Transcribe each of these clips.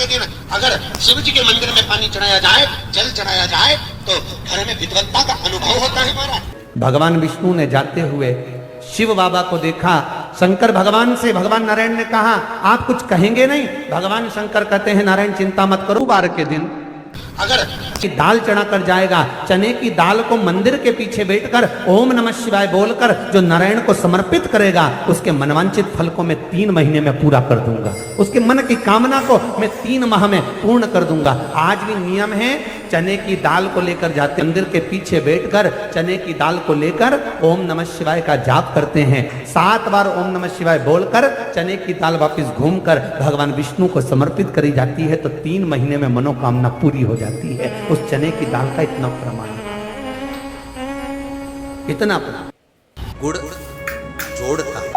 के दिन अगर शिव जी के मंदिर में पानी चढ़ाया जाए, जल चढ़ाया जाए, तो घर में विद्वत्ता का अनुभव होता है महाराज। भगवान विष्णु ने जाते हुए शिव बाबा को देखा। शंकर भगवान से, भगवान नारायण ने कहा आप कुछ कहेंगे नहीं? भगवान शंकर कहते हैं नारायण चिंता मत करो, बार के दिन अगर की दाल चढ़ा कर जाएगा, चने की दाल को मंदिर के पीछे बैठकर ओम नमः शिवाय बोलकर जो नारायण को समर्पित करेगा, उसके मनवांचित फल को मैं 3 महीने में पूरा कर दूंगा, उसके मन की कामना को मैं 3 माह में पूर्ण कर दूंगा। आज भी नियम है, चने की दाल को लेकर जाते मंदिर के पीछे बैठकर चने की दाल को लेकर ओम नमः शिवाय का जाप करते हैं। 7 बार ओम नमः शिवाय बोलकर चने की दाल वापस घूमकर भगवान विष्णु को समर्पित करी जाती है, तो 3 महीने में मनोकामना पूरी हो जाती है। उस चने की दाल का इतना प्रमाण है, इतना प्रमाण। गुड़ जोड़ता है।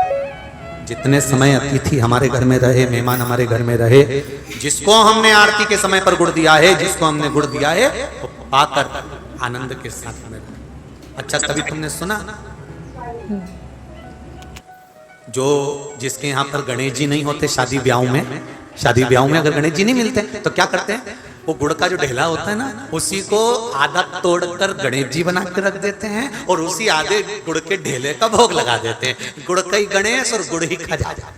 जितने समय अतिथि हमारे घर में रहे, मेहमान हमारे घर में रहे, जिसको हमने आरती के समय पर गुड़ दिया है, जिसको हमने गुड़ दिया है, वो पाकर आनंद के साथ में। अच्छा, कभी तुमने सुना जो जिसके यहाँ पर गणेश जी नहीं होते, शादी ब्याह में अगर गणेश जी नहीं मिलते तो क्या करते हैं, वो गुड़ का जो ढेला होता है ना, उसी को आधा तोड़कर गणेश जी बना के रख देते हैं और उसी आधे गुड़ के ढेले का भोग लगा देते हैं। गुड़ का ही गणेश और गुड़ ही खजाना।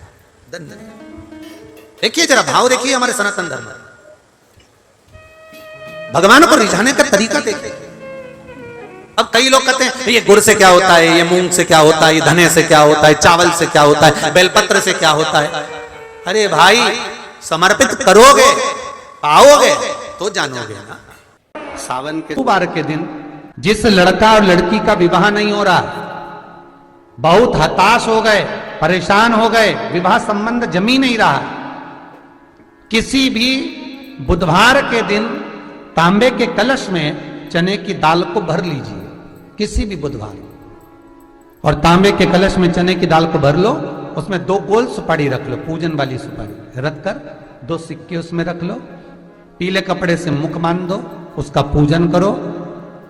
देखिए जरा भाव देखिए हमारे सनातन धर्म, भगवान को रिझाने का तरीका देखिए। अब कई लोग कहते हैं ये गुड़ से क्या होता है, ये मूंग से क्या होता है, ये धने से क्या होता है, चावल से क्या होता है, बेलपत्र से क्या होता है। अरे भाई, समर्पित करोगे, पाओगे तो जानोगे ना। सावन के बार के दिन जिस लड़का और लड़की का विवाह नहीं हो रहा, बहुत हताश हो गए, परेशान हो गए, विवाह संबंध जमी नहीं रहा, किसी भी बुधवार के दिन तांबे के कलश में चने की दाल को भर लीजिए, किसी भी बुधवार, और तांबे के कलश में चने की दाल को भर लो, उसमें 2 गोल सुपारी रख लो, पूजन वाली सुपारी रखकर 2 सिक्के उसमें रख लो, पीले कपड़े से मुख बांध दो, उसका पूजन करो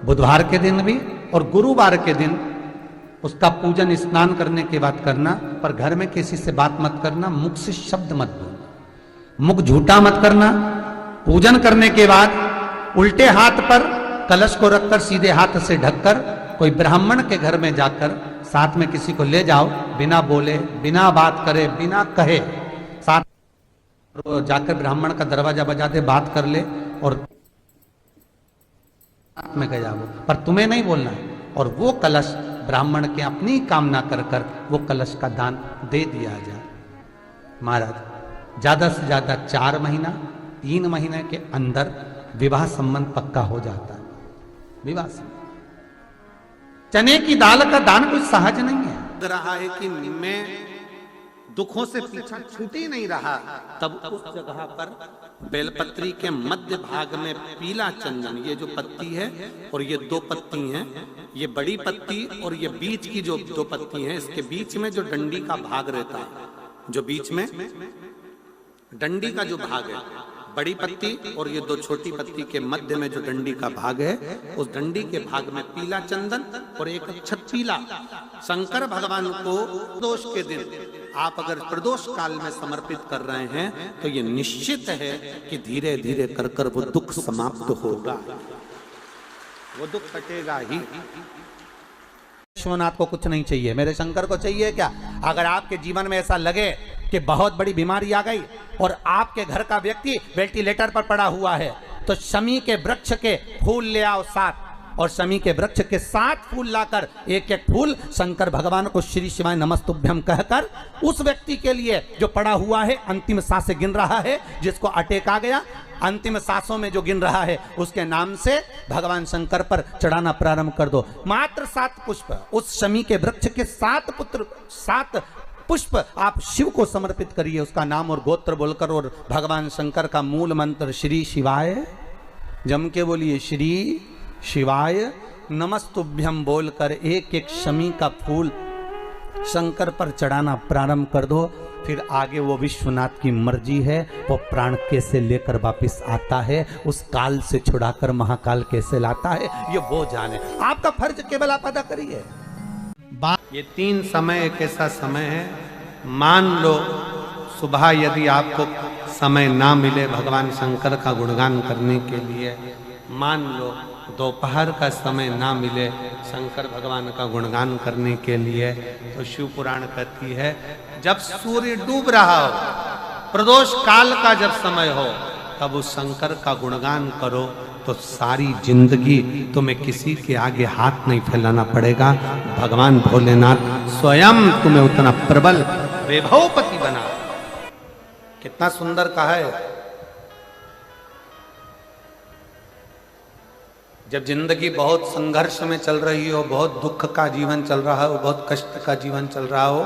बुधवार के दिन भी, और गुरुवार के दिन उसका पूजन स्नान करने के बाद करना। पर घर में किसी से बात मत करना, मुख से शब्द मत बोलना, मुख झूठा मत करना। पूजन करने के बाद उल्टे हाथ पर कलश को रखकर सीधे हाथ से ढककर कोई ब्राह्मण के घर में जाकर साथ में किसी को ले जाओ, बिना बोले, बिना बात करे, बिना कहे, साथ जाकर ब्राह्मण का दरवाजा बजा दे, बात कर ले और में कह जाओ, पर तुम्हें नहीं बोलना है। और वो कलश ब्राह्मण के अपनी कामना कर कर वो कलश का दान दे दिया जाए। महाराज, ज्यादा से ज्यादा 4 महीना 3 महीने के अंदर विवाह संबंध पक्का हो जाता है। विवाह संबंध, चने की दाल का दान कुछ सहज नहीं है। लग रहा है कि मैं दुखों से पीछा छूट ही नहीं रहा, तब उस जगह पर बेलपत्री के मध्य भाग में पीला चंदन, ये जो पत्ती है और ये 2 पत्ती हैं, ये बड़ी पत्ती और ये बीच की जो 2 पत्ती हैं, इसके बीच में जो डंडी का भाग रहता है, जो बीच में डंडी का जो भाग है, बड़ी पत्ती और ये 2 छोटी पत्ती के मध्य में जो डंडी का भाग है, उस डंडी के भाग में पीला चंदन और एक अक्षत पीला। शंकर भगवान को प्रदोष के दिन आप अगर प्रदोष काल में समर्पित कर रहे हैं, तो ये निश्चित है कि धीरे धीरे कर कर वो दुख समाप्त होगा, वो दुख कटेगा ही। विश्वनाथ को कुछ नहीं चाहिए, मेरे शंकर को चाहिए क्या? अगर आपके जीवन में ऐसा लगे कि बहुत बड़ी बीमारी आ गई और आपके घर का व्यक्ति वेंटिलेटर पर पड़ा हुआ है, तो शमी के वृक्ष के फूल ले आओ 7, और शमी के वृक्ष के 7 फूल लाकर एक एक फूल शंकर भगवान को श्री शिवाय नमस्तुभ्यम कहकर उस व्यक्ति के लिए जो पड़ा हुआ है, अंतिम सांसें गिन रहा है, जिसको अटैक आ गया, अंतिम सांसों में जो गिन रहा है, उसके नाम से भगवान शंकर पर चढ़ाना प्रारंभ कर दो। मात्र 7 पुष्प, उस शमी के वृक्ष के 7 पुष्प आप शिव को समर्पित करिए, उसका नाम और गोत्र बोलकर, और भगवान शंकर का मूल मंत्र श्री शिवाय, जम के बोलिए श्री शिवाय नमस्तुभ्यम बोलकर एक एक शमी का फूल शंकर पर चढ़ाना प्रारंभ कर दो। फिर आगे वो विश्वनाथ की मर्जी है, वो प्राण कैसे लेकर वापिस आता है, उस काल से छुड़ाकर महाकाल कैसे लाता है, ये वो जाने। आपका फर्ज केवल आप अदा करिए। ये 3 समय एक ऐसा समय है, मान लो सुबह यदि आपको समय ना मिले भगवान शंकर का गुणगान करने के लिए, मान लो दोपहर का समय ना मिले शंकर भगवान का गुणगान करने के लिए, तो शिव पुराण कहती है जब सूर्य डूब रहा हो, प्रदोष काल का जब समय हो, तब उस शंकर का गुणगान करो तो सारी जिंदगी तुम्हें किसी के आगे हाथ नहीं फैलाना पड़ेगा। भगवान भोलेनाथ स्वयं तुम्हें उतना प्रबल वैभवपति बना। कितना सुंदर कहा है। जब जिंदगी बहुत संघर्ष में चल रही हो, बहुत दुख का जीवन चल रहा हो, बहुत कष्ट का जीवन चल रहा हो,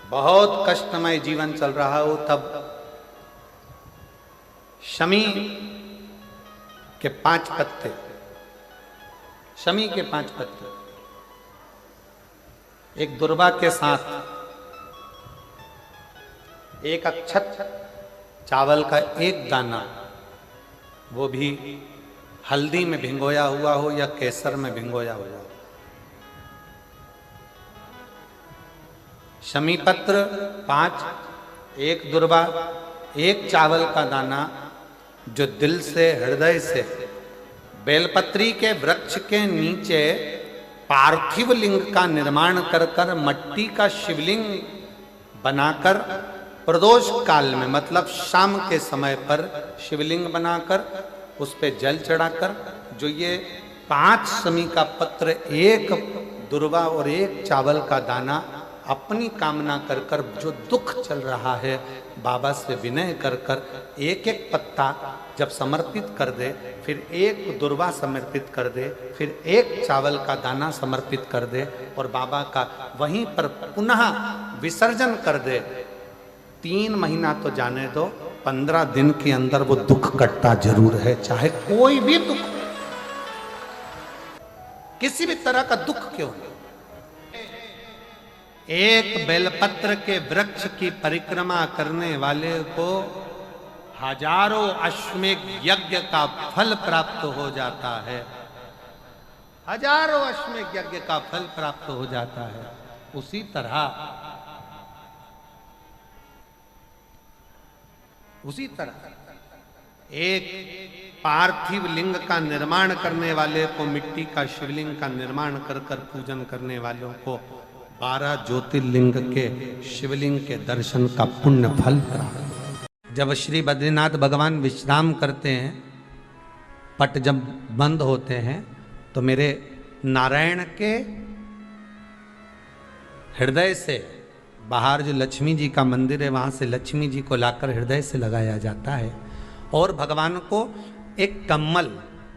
बहुत कष्टमय जीवन चल रहा हो, तब शमी के 5 पत्ते, शमी के 5 पत्ते, एक दुर्वा के साथ एक अक्षत चावल का एक दाना, वो भी हल्दी में भिंगोया हुआ हो या केसर में भिंगोया हुआ हो, शमी पत्र 5, एक दुर्वा, एक चावल का दाना, जो दिल से हृदय से बेलपत्री के वृक्ष के नीचे पार्थिव लिंग का निर्माण कर कर मट्टी का शिवलिंग बनाकर प्रदोष काल में, मतलब शाम के समय पर शिवलिंग बनाकर उस पे जल चढ़ाकर, जो ये 5 शमी का पत्र, एक दुर्वा और एक चावल का दाना, अपनी कामना कर कर जो दुख चल रहा है बाबा से विनय कर कर एक एक पत्ता जब समर्पित कर दे, फिर एक दुर्वा समर्पित कर दे, फिर एक चावल का दाना समर्पित कर दे और बाबा का वहीं पर पुनः विसर्जन कर दे, 3 महीना तो जाने दो, 15 दिन के अंदर वो दुख कटता जरूर है, चाहे कोई भी दुख, किसी भी तरह का दुख क्यों नहीं। एक बेलपत्र के वृक्ष की परिक्रमा करने वाले को हजारों अश्वमेध यज्ञ का फल प्राप्त हो जाता है, हजारों अश्वमेध यज्ञ का फल प्राप्त हो जाता है। उसी तरह एक पार्थिव लिंग का निर्माण करने वाले को, मिट्टी का शिवलिंग का निर्माण कर कर पूजन करने वालों को 12 ज्योतिर्लिंग के शिवलिंग के दर्शन का पुण्य फल प्राप्त। जब श्री बद्रीनाथ भगवान विश्राम करते हैं, पट जब बंद होते हैं, तो मेरे नारायण के हृदय से बाहर जो लक्ष्मी जी का मंदिर है, वहां से लक्ष्मी जी को लाकर हृदय से लगाया जाता है और भगवान को एक कम्मल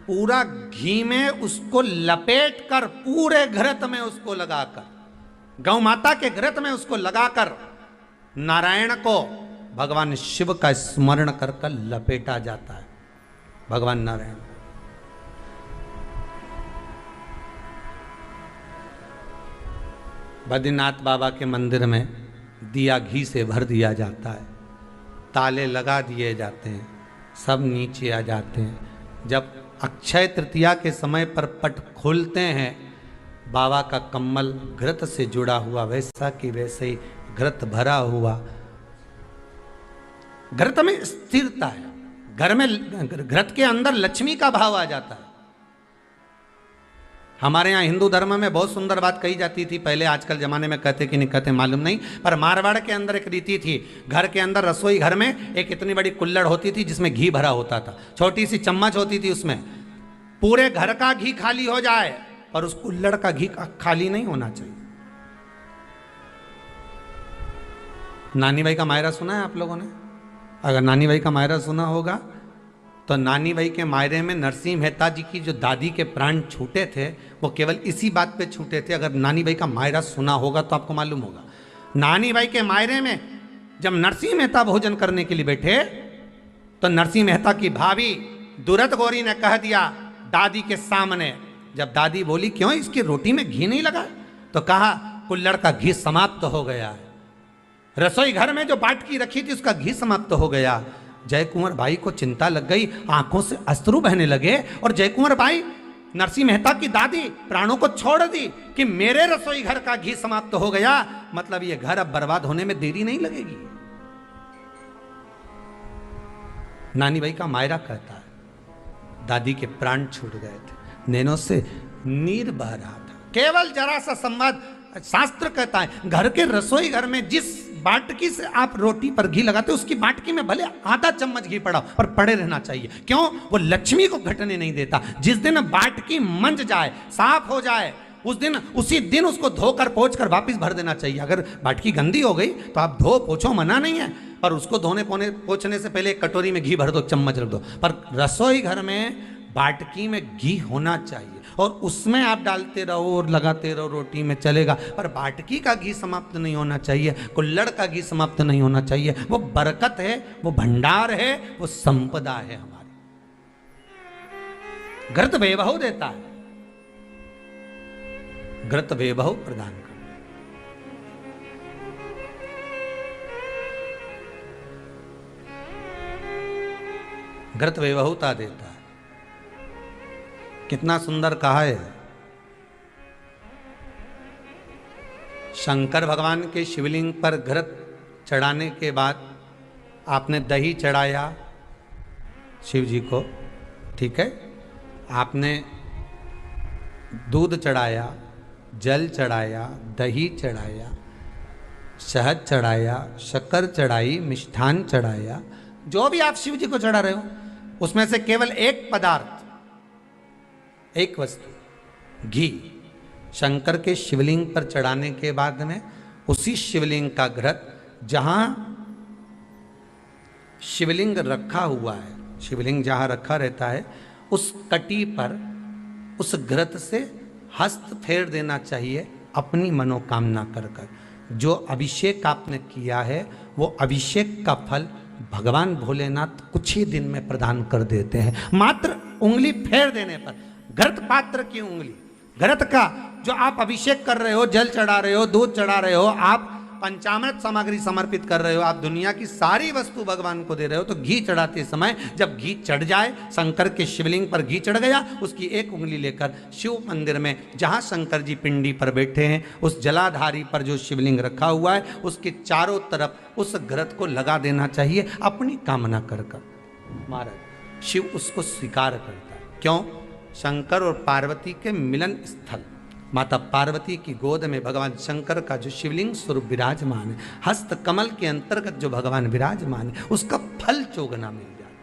पूरा घी में उसको लपेट कर, पूरे घृत में उसको लगाकर, गौ माता के घृत में उसको लगाकर नारायण को भगवान शिव का स्मरण कर कर लपेटा जाता है। भगवान नारायण बद्रीनाथ बाबा के मंदिर में दिया घी से भर दिया जाता है, ताले लगा दिए जाते हैं, सब नीचे आ जाते हैं। जब अक्षय तृतीया के समय पर पट खोलते हैं, बाबा का कम्मल घृत से जुड़ा हुआ वैसा कि वैसे ही घृत भरा हुआ, घृत में स्थिरता है, घर में घृत के अंदर लक्ष्मी का भाव आ जाता है। हमारे यहाँ हिंदू धर्म में बहुत सुंदर बात कही जाती थी पहले, आजकल जमाने में कहते कि नहीं कहते मालूम नहीं, पर मारवाड़ के अंदर एक रीति थी, घर के अंदर रसोई घर में एक इतनी बड़ी कुल्हड़ होती थी जिसमें घी भरा होता था, छोटी सी चम्मच होती थी, उसमें पूरे घर का घी खाली हो जाए और उस कुल्हड़ का घी खाली नहीं होना चाहिए। नानी भाई का मायरा सुना है आप लोगों ने? अगर नानी भाई का मायरा सुना होगा तो नानी भाई के मायरे में नरसिंह मेहता जी की जो दादी के प्राण छूटे थे, वो केवल इसी बात पे छूटे थे। अगर नानी भाई का मायरा सुना होगा तो आपको मालूम होगा, नानी भाई के मायरे में जब नरसिंह मेहता भोजन करने के लिए बैठे तो नरसिंह मेहता की भाभी दुरत गौरी ने कह दिया दादी के सामने, जब दादी बोली क्यों इसकी रोटी में घी नहीं लगा, तो कहा कुल्हड़ का घी समाप्त हो गया है, रसोई घर में जो बाटकी रखी थी उसका घी समाप्त हो गया। जय कुंवर भाई को चिंता लग गई, आंखों से अश्रु बहने लगे और जय कुंवर भाई नरसिंह मेहता की दादी प्राणों को छोड़ दी कि मेरे रसोई घर का घी समाप्त हो गया, मतलब ये घर अब बर्बाद होने में देरी नहीं लगेगी। नानी भाई का मायरा कहता है, दादी के प्राण छूट गए थे, नैनों से नीर बह रहा था। केवल जरा सा संवाद। शास्त्र कहता है घर के रसोई घर में जिस बाटकी से आप रोटी पर घी लगाते हो उसकी बाटकी में भले आधा चम्मच घी पड़ा पर पड़े रहना चाहिए। क्यों? वो लक्ष्मी को घटने नहीं देता। जिस दिन बाटकी मंज जाए, साफ हो जाए, उसी दिन उसको धोकर पोंछ कर वापस भर देना चाहिए। अगर बाटकी गंदी हो गई तो आप धो पोछो, मना नहीं है, पर उसको धोने पोंछने से पहले एक कटोरी में घी भर दो, चम्मच रख दो। पर रसोई घर में बाटकी में घी होना चाहिए और उसमें आप डालते रहो और लगाते रहो, रोटी में चलेगा, पर बाटकी का घी समाप्त नहीं होना चाहिए, कुल्हड़ का घी समाप्त नहीं होना चाहिए। वो बरकत है, वो भंडार है, वो संपदा है हमारी। घृत वैभव देता है, घृत वैभव प्रदान करता है। घृत वैभवता देता है। कितना सुंदर कहा है। शंकर भगवान के शिवलिंग पर घृत चढ़ाने के बाद आपने दही चढ़ाया शिव जी को, ठीक है, आपने दूध चढ़ाया, जल चढ़ाया, दही चढ़ाया, शहद चढ़ाया, शक्कर चढ़ाई, मिष्ठान चढ़ाया, जो भी आप शिव जी को चढ़ा रहे हो उसमें से केवल एक पदार्थ, एक वस्तु, घी, शंकर के शिवलिंग पर चढ़ाने के बाद में उसी शिवलिंग का घृत, जहां शिवलिंग रखा हुआ है, शिवलिंग जहां रखा रहता है उस कटी पर उस घृत से हस्त फेर देना चाहिए अपनी मनोकामना कर कर। जो अभिषेक आपने किया है वो अभिषेक का फल भगवान भोलेनाथ कुछ ही दिन में प्रदान कर देते हैं। मात्र उंगली फेर देने पर, घृत पात्र की उंगली, घृत का जो आप अभिषेक कर रहे हो, जल चढ़ा रहे हो, दूध चढ़ा रहे हो, आप पंचामृत सामग्री समर्पित कर रहे हो, आप दुनिया की सारी वस्तु भगवान को दे रहे हो, तो घी चढ़ाते समय जब घी चढ़ जाए, शंकर के शिवलिंग पर घी चढ़ गया, उसकी एक उंगली लेकर शिव मंदिर में जहां शंकर जी पिंडी पर बैठे हैं उस जलाधारी पर जो शिवलिंग रखा हुआ है उसके चारों तरफ उस घृत को लगा देना चाहिए अपनी कामना कर कर। महाराज शिव उसको स्वीकार करता है। क्यों? शंकर और पार्वती के मिलन स्थल माता पार्वती की गोद में भगवान शंकर का जो शिवलिंग स्वरूप विराजमान है, हस्त कमल के अंतर्गत जो भगवान विराजमान है, उसका फल चोगना मिल जाए।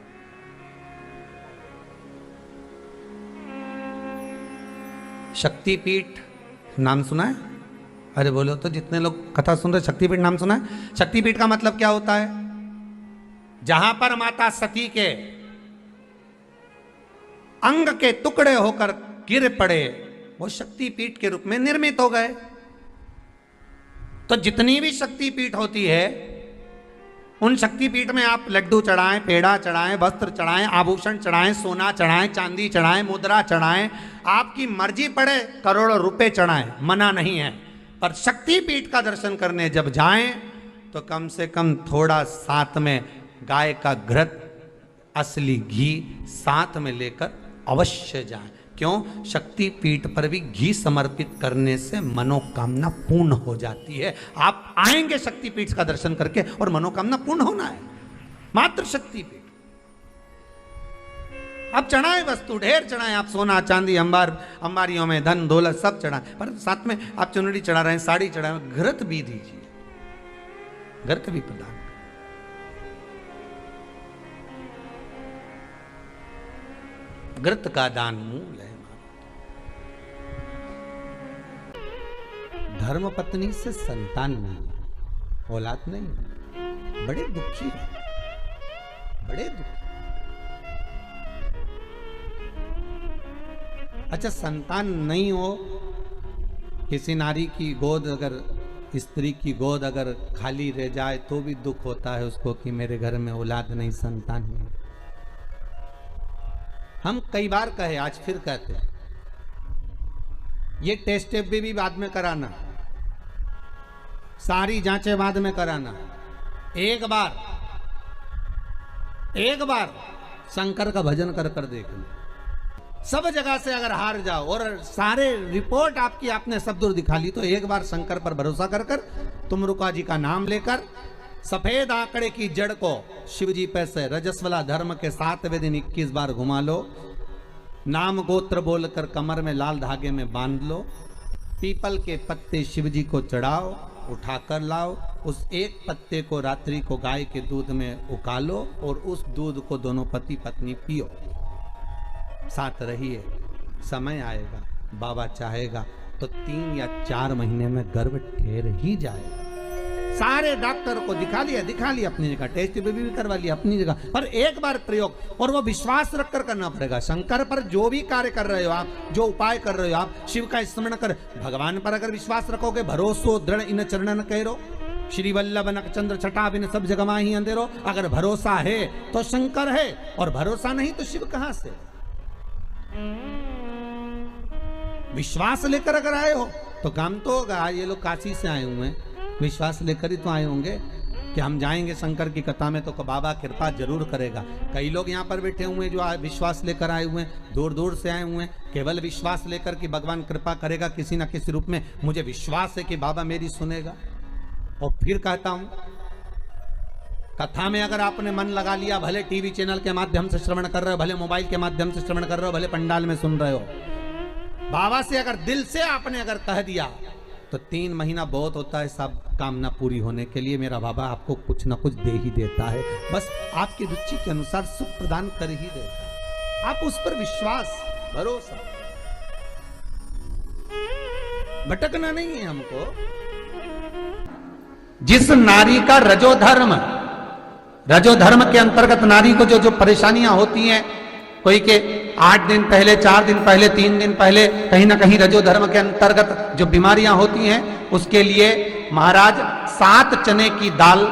शक्तिपीठ नाम सुना है? अरे बोलो तो, जितने लोग कथा सुन रहे, शक्तिपीठ नाम सुना है? शक्तिपीठ का मतलब क्या होता है? जहां पर माता सती के अंग के टुकड़े होकर गिर पड़े वो शक्तिपीठ के रूप में निर्मित हो गए। तो जितनी भी शक्तिपीठ होती है उन शक्तिपीठ में आप लड्डू चढ़ाएं, पेड़ा चढ़ाएं, वस्त्र चढ़ाएं, आभूषण चढ़ाएं, सोना चढ़ाएं, चांदी चढ़ाएं, मुद्रा चढ़ाएं, आपकी मर्जी पड़े करोड़ों रुपए चढ़ाएं, मना नहीं है। पर शक्तिपीठ का दर्शन करने जब जाएं तो कम से कम थोड़ा साथ में गाय का घृत, असली घी साथ में लेकर अवश्य जाएं। क्यों? शक्तिपीठ पर भी घी समर्पित करने से मनोकामना पूर्ण हो जाती है। आप आएंगे शक्तिपीठ का दर्शन करके और मनोकामना पूर्ण होना है। मात्र शक्तिपीठ। आप चढ़ाएं वस्तु, ढेर चढ़ाएं, आप सोना चांदी, अंबारियों में धन दौलत सब चढ़ाएं, पर साथ में आप चुनरी चढ़ा रहे हैं, साड़ी चढ़ा रहे हैं, घृत भी दीजिए, घृत भी प्रदान। घृत का दान मूल है। धर्म पत्नी से संतान नहीं, औलाद नहीं, बड़े दुखी है, बड़े दुखी। अच्छा, संतान नहीं हो, किसी नारी की गोद, अगर स्त्री की गोद अगर खाली रह जाए तो भी दुख होता है उसको कि मेरे घर में औलाद नहीं, संतान नहीं। हम कई बार कहे, आज फिर कहते हैं, ये टेस्ट भी बाद में कराना, सारी जांचें बाद में कराना। एक बार शंकर का भजन कर कर देखना। सब जगह से अगर हार जाओ और सारे रिपोर्ट आपकी आपने सब दूर दिखा ली, तो एक बार शंकर पर भरोसा कर कर तुम रुका जी का नाम लेकर सफेद आंकड़े की जड़ को शिव जी पे से रजस्वला धर्म के 7वें दिन 21 बार घुमा लो। नाम गोत्र बोलकर कमर में लाल धागे में बांध लो। पीपल के पत्ते शिव जी को चढ़ाओ, उठाकर लाओ। उस एक पत्ते को रात्रि को गाय के दूध में उकालो और उस दूध को दोनों पति पत्नी पियो। साथ रहिए, समय आएगा, बाबा चाहेगा तो 3 या 4 महीने में गर्भ ठहर ही जाएगा। सारे डॉक्टर को दिखा लिया अपनी जगह, टेस्ट भी करवा लिया अपनी जगह, पर एक बार प्रयोग और वो विश्वास रखकर करना पड़ेगा। शंकर पर जो भी कार्य कर रहे हो आप, जो उपाय कर रहे हो आप, शिव का स्मरण कर, भगवान पर अगर विश्वास रखोगे, भरोसो दृढ़ इन चरणन करो, श्री वल्लभ नख चंद्र छटा बिन सब जगह माही अंधेरो। अगर भरोसा है तो शंकर है, और भरोसा नहीं तो शिव कहां से। विश्वास लेकर अगर आए हो तो काम तो होगा। ये लोग काशी से आए हुए हैं, विश्वास लेकर ही तो आए होंगे कि हम जाएंगे शंकर की कथा में तो बाबा कृपा जरूर करेगा। कई लोग यहाँ पर बैठे हुए हैं जो विश्वास लेकर आए हुए हैं, दूर दूर से आए हुए हैं, केवल विश्वास लेकर कि भगवान कृपा करेगा किसी ना किसी रूप में, मुझे विश्वास है कि बाबा मेरी सुनेगा। और फिर कहता हूं, कथा में अगर आपने मन लगा लिया, भले टीवी चैनल के माध्यम से श्रवण कर रहे हो, भले मोबाइल के माध्यम से श्रवण कर रहे हो, भले पंडाल में सुन रहे हो, बाबा से अगर दिल से आपने अगर कह दिया तो 3 महीना बहुत होता है सब कामना पूरी होने के लिए। मेरा बाबा आपको कुछ ना कुछ दे ही देता है, बस आपकी रुचि के अनुसार सुख प्रदान कर ही देता है। आप उस पर विश्वास, भरोसा, भटकना नहीं है हमको। जिस नारी का रजोधर्म के अंतर्गत नारी को जो परेशानियां होती हैं, कोई के 8 दिन पहले, 4 दिन पहले, 3 दिन पहले कहीं ना कहीं रजोधर्म के अंतर्गत जो बीमारियां होती हैं, उसके लिए महाराज 7 चने की दाल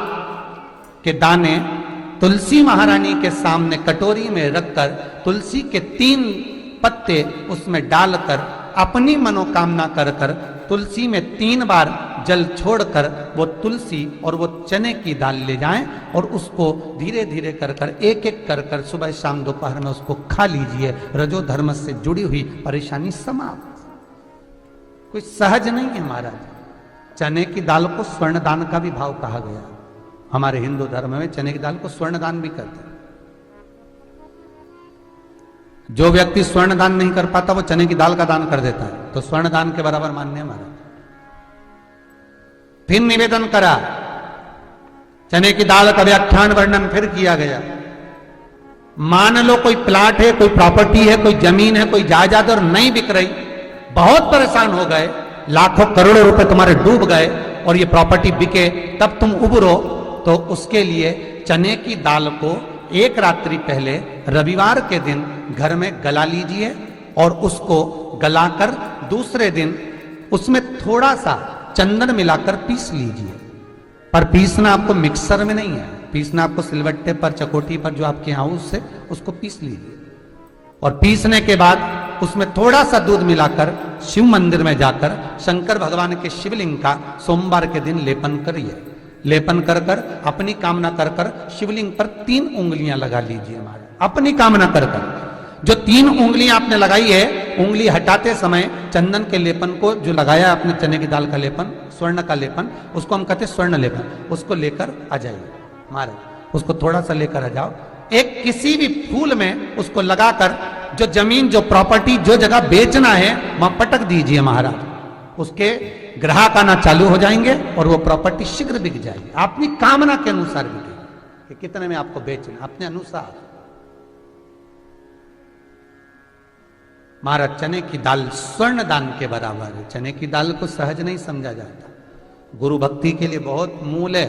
के दाने तुलसी महारानी के सामने कटोरी में रखकर तुलसी के 3 पत्ते उसमें डालकर अपनी मनोकामना कर कर तुलसी में 3 बार जल छोड़कर वो तुलसी और वो चने की दाल ले जाएं और उसको धीरे धीरे कर कर एक एक कर कर सुबह शाम दोपहर में उसको खा लीजिए। रजो धर्म से जुड़ी हुई परेशानी समाप्त। कोई सहज नहीं है महाराज। चने की दाल को स्वर्ण दान का भी भाव कहा गया। हमारे हिंदू धर्म में चने की दाल को स्वर्ण दान भी करते हैं। जो व्यक्ति स्वर्ण दान नहीं कर पाता वो चने की दाल का दान कर देता है, तो स्वर्ण दान के बराबर मान्य है महाराज। फिर निवेदन करा, चने की दाल का व्याख्यान वर्णन फिर किया गया। मान लो कोई प्लाट है, कोई प्रॉपर्टी है, कोई जमीन है, कोई जायदाद और नहीं बिक रही, बहुत परेशान हो गए, लाखों करोड़ों रुपए तुम्हारे डूब गए और ये प्रॉपर्टी बिके, तब तुम उबरो, तो उसके लिए चने की दाल को एक रात्रि पहले रविवार के दिन घर में गला लीजिए और उसको गलाकर दूसरे दिन उसमें थोड़ा सा चंदन मिलाकर पीस लीजिए। पर पीसना आपको मिक्सर में नहीं है, पीसना आपको सिलवट्टे पर, चकोटी पर जो आपके यहाँ उससे उसको पीस लीजिए। और पीसने के बाद उसमें थोड़ा सा दूध मिलाकर शिव मंदिर में जाकर शंकर भगवान के शिवलिंग का सोमवार के दिन लेपन करिए। लेपन कर कर अपनी कामना कर कर शिवलिंग पर 3 उंगलियां लगा लीजिए महाराज, अपनी कामना कर कर। जो 3 उंगलियां आपने लगाई है, उंगली हटाते समय चंदन के लेपन को जो लगाया आपने, चने की दाल का लेपन, स्वर्ण का लेपन, उसको हम कहते हैं स्वर्ण लेपन, उसको लेकर आ जाइए महाराज। उसको थोड़ा सा लेकर आ जाओ, एक किसी भी फूल में उसको लगाकर जो जमीन, जो प्रॉपर्टी, जो जगह बेचना है वहां पटक दीजिए महाराज। उसके ग्राहक आना चालू हो जाएंगे और वो प्रॉपर्टी शीघ्र बिक जाएगी। अपनी कामना के अनुसार बिकेगी कि कितने में आपको बेचना, अपने अनुसार। महाराज चने की दाल स्वर्ण दान के बराबर है। चने की दाल को सहज नहीं समझा जाता, गुरु भक्ति के लिए बहुत मूल है।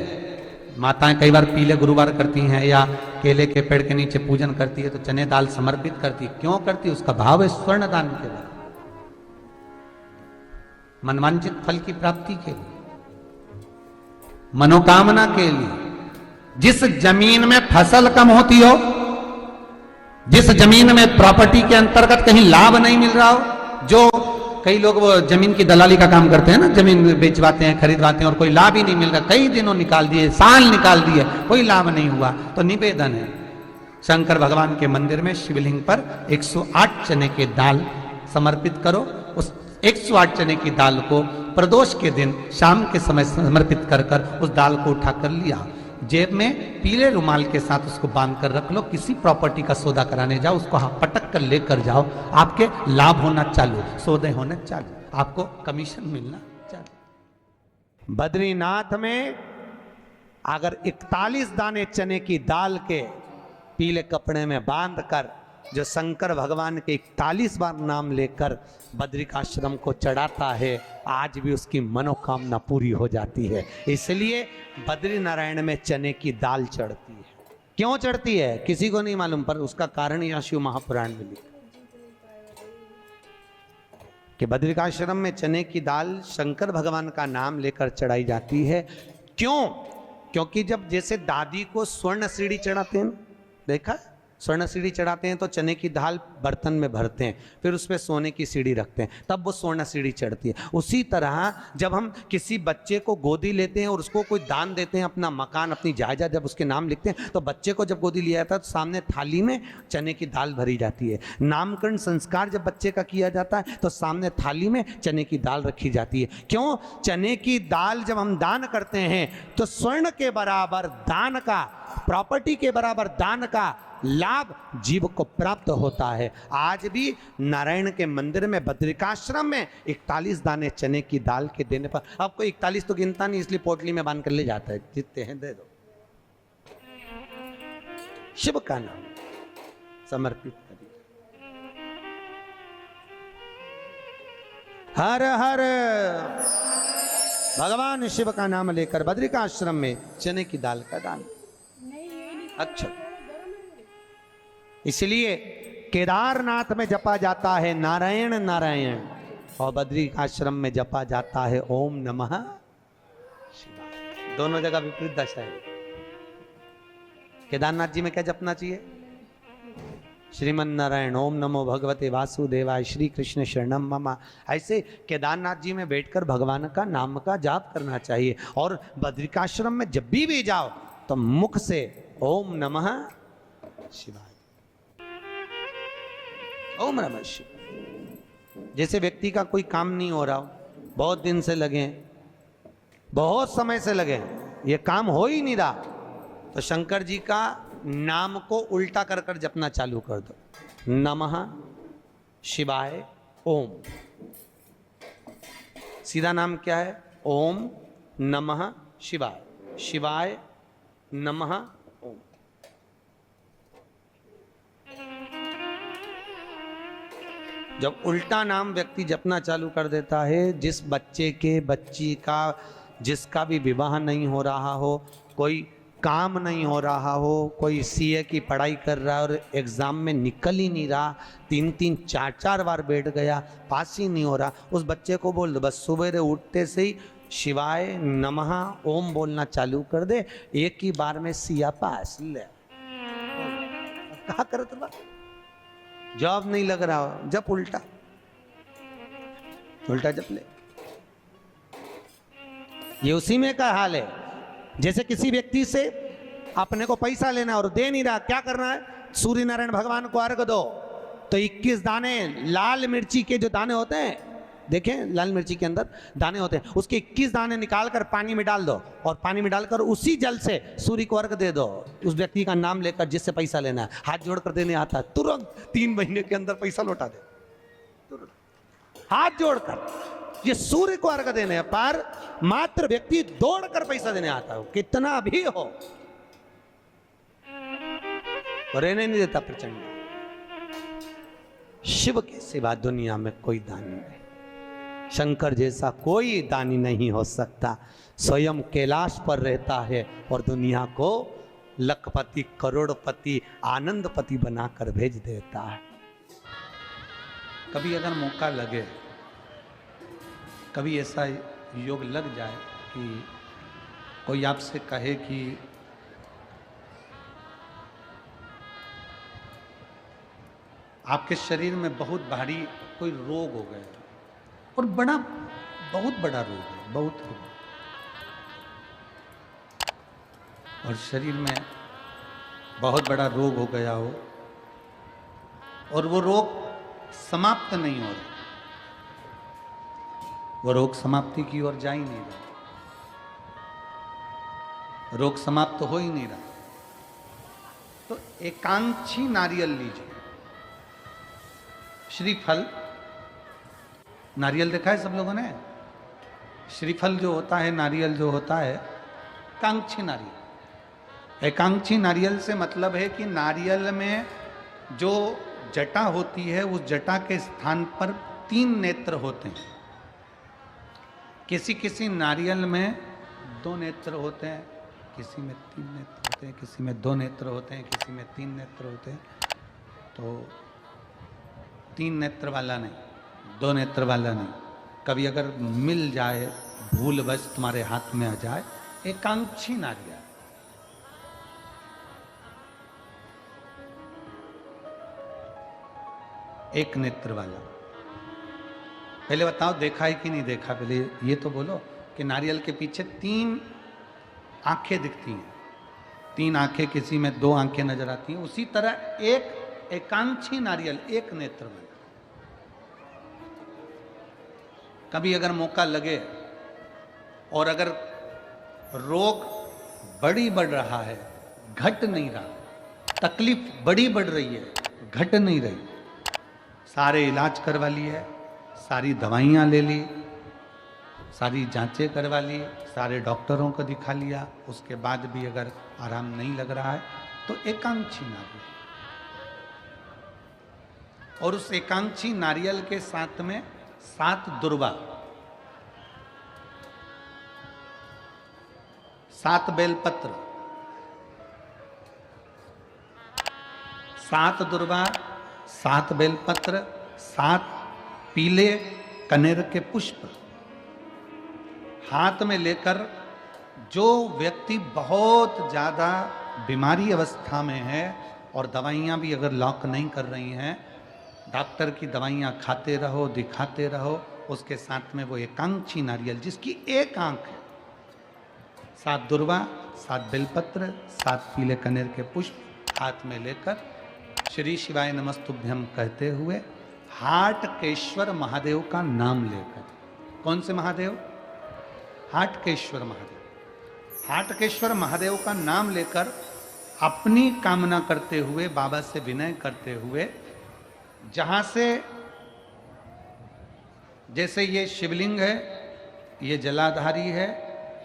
माताएं कई बार पीले गुरुवार करती हैं या केले के पेड़ के नीचे पूजन करती है तो चने दाल समर्पित करती है। क्यों करती है? उसका भाव है स्वर्ण दान के बराबर, मनवांचित फल की प्राप्ति के लिए, मनोकामना के लिए। जिस जमीन में फसल कम होती हो, जिस जमीन में प्रॉपर्टी के अंतर्गत कहीं लाभ नहीं मिल रहा हो, जो कई लोग वो जमीन की दलाली का काम करते हैं ना, जमीन बेचवाते हैं, खरीदवाते हैं और कोई लाभ ही नहीं मिल रहा, कई दिनों निकाल दिए, साल निकाल दिए, कोई लाभ नहीं हुआ, तो निवेदन है शंकर भगवान के मंदिर में शिवलिंग पर 108 चने के दाल समर्पित करो। उस 108 चने की दाल को प्रदोष के दिन शाम के समय समर्पित कर उस दाल को उठाकर लिया, जेब में पीले रुमाल के साथ उसको बांध कर रख लो। किसी प्रॉपर्टी का सौदा कराने जाओ, उसको पटक कर लेकर जाओ, आपके लाभ होना चालू, सौदे होने चालू, आपको कमीशन मिलना चालू। बद्रीनाथ में अगर 41 दाने चने की दाल के पीले कपड़े में बांध कर जो शंकर भगवान के 41 बार नाम लेकर बद्रिकाश्रम को चढ़ाता है, आज भी उसकी मनोकामना पूरी हो जाती है। इसलिए बद्री नारायण में चने की दाल चढ़ती है। क्यों चढ़ती है किसी को नहीं मालूम, पर उसका कारण यह शिव महापुराण में लिखा कि बद्रिकाश्रम में चने की दाल शंकर भगवान का नाम लेकर चढ़ाई जाती है। क्यों? क्योंकि जब जैसे दादी को स्वर्ण सीढ़ी चढ़ाते हैं, देखा स्वर्ण सीढ़ी चढ़ाते हैं तो चने की दाल बर्तन में भरते हैं, फिर उस पर सोने की सीढ़ी रखते हैं, तब वो स्वर्ण सीढ़ी चढ़ती है। उसी तरह जब हम किसी बच्चे को गोदी लेते हैं और उसको कोई दान देते हैं, अपना मकान अपनी जायदाद जब उसके नाम लिखते हैं, तो बच्चे को जब गोदी लिया जाता है तो सामने थाली में चने की दाल भरी जाती है। नामकरण संस्कार जब बच्चे का किया जाता है तो सामने थाली में चने की दाल रखी जाती है। क्यों? चने की दाल जब हम दान करते हैं तो स्वर्ण के बराबर दान का, प्रॉपर्टी के बराबर दान का लाभ जीव को प्राप्त होता है। आज भी नारायण के मंदिर में बद्रिकाश्रम में 41 दाने चने की दाल के देने पर, आपको 41 तो गिनता नहीं इसलिए पोटली में बांध कर ले जाता है, जितने हैं दे दो, शिव का नाम समर्पित करिए। हर हर भगवान शिव का नाम लेकर बद्रिकाश्रम में चने की दाल का दान। अच्छा, इसलिए केदारनाथ में जपा जाता है नारायण नारायण, और बद्री आश्रम में जपा जाता है ओम नमः शिवाय। दोनों जगह विपरीत दशा है। केदारनाथ जी में क्या जपना चाहिए? श्रीमन नारायण, ओम नमो भगवते वासुदेवाय, श्री कृष्ण शरणम मम। ऐसे केदारनाथ जी में बैठकर भगवान का नाम का जाप करना चाहिए। और बद्रिकाश्रम में जब भी जाओ तो मुख से ओम नमः शिवाय, ओम नमः शिवाय। जैसे व्यक्ति का कोई काम नहीं हो रहा हो, बहुत दिन से लगे, बहुत समय से लगे, ये काम हो ही नहीं रहा, तो शंकर जी का नाम को उल्टा कर कर जपना चालू कर दो। नमः शिवाय ओम। सीधा नाम क्या है? ओम नमः शिवाय, शिवाय नमः ओम। जब उल्टा नाम व्यक्ति जपना चालू कर देता है, जिस बच्चे के, बच्ची का, जिसका भी विवाह नहीं हो रहा हो, कोई काम नहीं हो रहा हो, कोई सीए की पढ़ाई कर रहा है और एग्ज़ाम में निकल ही नहीं रहा, 3-3 4-4 बार बैठ गया, पास ही नहीं हो रहा, उस बच्चे को बोल दो बस सुबह उठते से ही शिवाय नमः ओम बोलना चालू कर दे, एक ही बार में सिया पास ले। कहा करत बा, जॉब नहीं लग रहा हो, जब उल्टा उल्टा जप ले। ये उसी में का हाल है। जैसे किसी व्यक्ति से अपने को पैसा लेना और दे नहीं रहा, क्या करना है? सूर्य नारायण भगवान को अर्घ दो। तो 21 दाने लाल मिर्ची के जो दाने होते हैं, देखें लाल मिर्ची के अंदर दाने होते हैं, उसके 21 दाने निकाल कर पानी में डाल दो और पानी में डालकर उसी जल से सूर्य को अर्घ दे दो। उस व्यक्ति का नाम लेकर जिससे पैसा लेना है, हाथ जोड़कर देने आता है, तुरंत 3 महीने के अंदर पैसा लौटा दे, तुरंत हाथ जोड़कर। ये सूर्य को अर्घ देने पर मात्र व्यक्ति दौड़कर पैसा देने आता है, कितना भी हो, रहने नहीं देता प्रचंड। शिव के सिवा दुनिया में कोई दानी नहीं, शंकर जैसा कोई दानी नहीं हो सकता। स्वयं कैलाश पर रहता है और दुनिया को लखपति, करोड़पति, आनंदपति बनाकर भेज देता है। कभी अगर मौका लगे, कभी ऐसा योग लग जाए कि कोई आपसे कहे कि आपके शरीर में बहुत भारी कोई रोग हो गया और बहुत बड़ा रोग है, बहुत रोग, और शरीर में बहुत बड़ा रोग हो गया हो और वो रोग समाप्त नहीं हो रहा, वो रोग समाप्ति की ओर जा ही नहीं रहा, रोग समाप्त हो ही नहीं रहा, तो एकांक्षी नारियल लीजिए। श्रीफल, नारियल देखा है सब लोगों ने? श्रीफल जो होता है, नारियल जो होता है, एकांक्षी नारियल। एकांक्षी नारियल से मतलब है कि नारियल में जो जटा होती है उस जटा के स्थान पर 3 नेत्र होते हैं। किसी किसी नारियल में 2 नेत्र होते हैं, किसी में 3 नेत्र होते हैं, किसी में 2 नेत्र होते हैं, किसी में 3 नेत्र होते हैं। तो 3 नेत्र वाला नहीं, 2 नेत्र वाला नहीं, कभी अगर मिल जाए, भूलवश तुम्हारे हाथ में आ जाए, एकांक्षी नारियल। एक नेत्र वाला। पहले बताओ देखा है कि नहीं देखा? पहले ये तो बोलो कि नारियल के पीछे 3 आंखें दिखती हैं, 3 आंखें, किसी में 2 आंखें नजर आती हैं। उसी तरह एक एकांक्षी नारियल, एक नेत्र वाला। कभी अगर मौका लगे और अगर रोग बढ़ रहा है, घट नहीं रहा, तकलीफ बढ़ रही है, घट नहीं रही, सारे इलाज करवा लिए, सारी दवाइयाँ ले ली, सारी जांचें करवा ली, सारे डॉक्टरों को दिखा लिया, उसके बाद भी अगर आराम नहीं लग रहा है तो एकांक्षी नारियल। और उस एकांक्षी नारियल के साथ में 7 दुर्वा, 7 बेलपत्र, 7 दुर्वा, 7 बेलपत्र, 7 पीले कनेर के पुष्प हाथ में लेकर, जो व्यक्ति बहुत ज़्यादा बीमारी अवस्था में है और दवाइयाँ भी अगर लॉक नहीं कर रही हैं, डॉक्टर की दवाइयाँ खाते रहो, दिखाते रहो, उसके साथ में वो एकांक्षी नारियल जिसकी एक आंख है, 7 दुर्वा, 7 बेलपत्र, 7 पीले कनेर के पुष्प हाथ में लेकर, श्री शिवाय नमस्तुभ्यम कहते हुए, हाटकेश्वर महादेव का नाम लेकर। कौन से महादेव? हाटकेश्वर महादेव। हाटकेश्वर महादेव का नाम लेकर अपनी कामना करते हुए, बाबा से विनय करते हुए, जहां से, जैसे ये शिवलिंग है, ये जलाधारी है,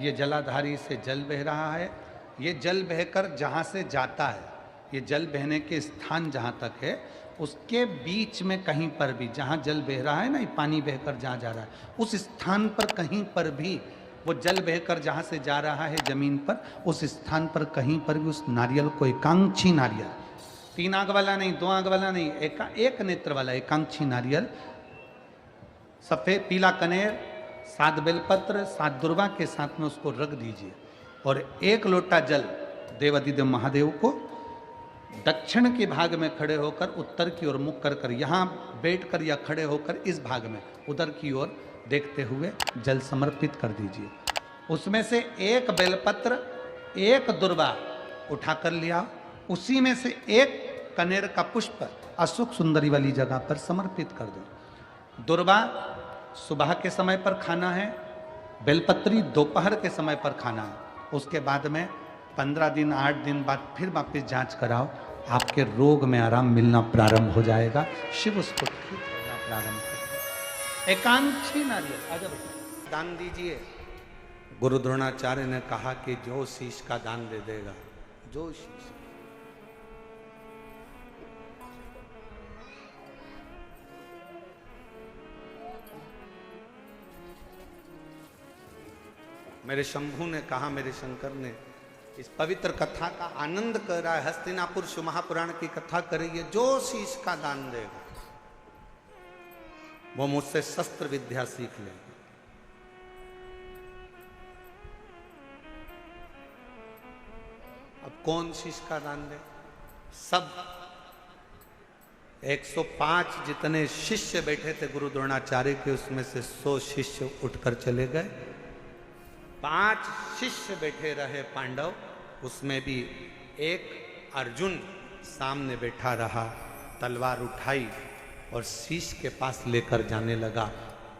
ये जलाधारी से जल बह रहा है, ये जल बहकर जहां से जाता है, ये जल बहने के स्थान जहां तक है, उसके बीच में कहीं पर भी, जहां जल बह रहा है ना, ये पानी बहकर जहां जा रहा है, उस स्थान पर कहीं पर भी, वो जल बहकर जहां से जा रहा है जमीन पर, उस स्थान पर कहीं पर भी उस नारियल को, एकांक्षी नारियल, 3 आंख वाला नहीं, 2 आंख वाला नहीं, एक नेत्र वाला एकांक्षी नारियल, सफेद पीला कनेर, 7 बेलपत्र, 7 दुर्वा के साथ में उसको रख दीजिए और 1 लोटा जल देवाधिदेव महादेव को दक्षिण के भाग में खड़े होकर, उत्तर की ओर मुख कर, यहाँ बैठकर या खड़े होकर इस भाग में उधर की ओर देखते हुए जल समर्पित कर दीजिए। उसमें से 1 बेलपत्र, 1 दुर्वा उठा कर लिया, उसी में से 1 कनेर का पुष्प अशोक सुंदरी वाली जगह पर समर्पित कर दो। दुर्वा सुबह के समय पर खाना है, बेलपत्री दोपहर के समय पर खाना है। उसके बाद में 15 दिन 8 दिन बाद फिर वापस जांच कराओ, आपके रोग में आराम मिलना प्रारंभ हो जाएगा, शिव उसको ठीक होना प्रारंभ कर। एकांक्षी नारियल आगे दान दीजिए। गुरु द्रोणाचार्य ने कहा कि जो शीश का दान दे देगा, जो शीश, मेरे शंभू ने कहा, मेरे शंकर ने, इस पवित्र कथा का आनंद कर रहा है, हस्तिनापुर शिव महापुराण की कथा कर रही है, जो शीश का दान देगा वो मुझसे शस्त्र विद्या सीख लेगा। अब कौन शीश का दान दे? सब 105 जितने शिष्य बैठे थे गुरु द्रोणाचार्य के, उसमें से 100 शिष्य उठकर चले गए, 5 शिष्य बैठे रहे पांडव, उसमें भी 1 अर्जुन सामने बैठा रहा, तलवार उठाई और शीश के पास लेकर जाने लगा,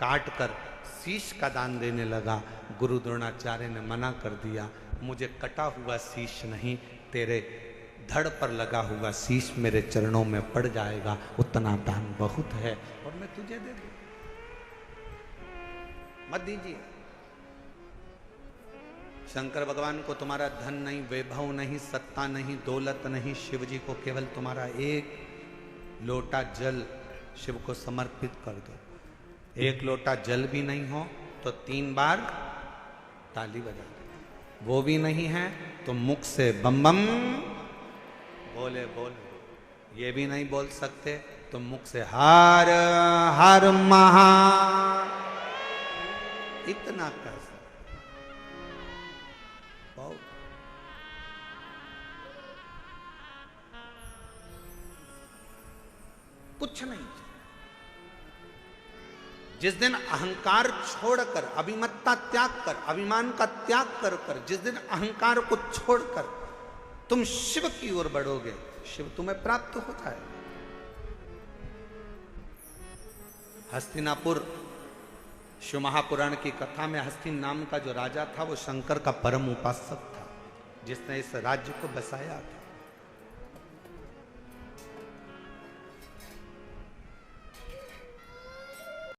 काट कर शीश का दान देने लगा। गुरु द्रोणाचार्य ने मना कर दिया, मुझे कटा हुआ शीश नहीं, तेरे धड़ पर लगा हुआ शीश मेरे चरणों में पड़ जाएगा, उतना दान बहुत है और मैं तुझे दे दूं, मत दीजिए। शंकर भगवान को तुम्हारा धन नहीं, वैभव नहीं, सत्ता नहीं, दौलत नहीं, शिव जी को केवल तुम्हारा एक लोटा जल शिव को समर्पित कर दो। एक लोटा जल भी नहीं हो तो 3 बार ताली बजा दो, वो भी नहीं है तो मुख से बम बम बोले बोले, ये भी नहीं बोल सकते तो मुख से हर हर महा, इतना कर सकते, बहुत। कुछ नहीं। जिस दिन अहंकार छोड़कर, अभिमत्ता त्याग कर, अभिमान का त्याग कर कर, जिस दिन अहंकार को छोड़कर तुम शिव की ओर बढ़ोगे, शिव तुम्हें प्राप्त होता है। हस्तिनापुर शिव महापुराण की कथा में हस्तिन नाम का जो राजा था वो शंकर का परम उपासक था, जिसने इस राज्य को बसाया था।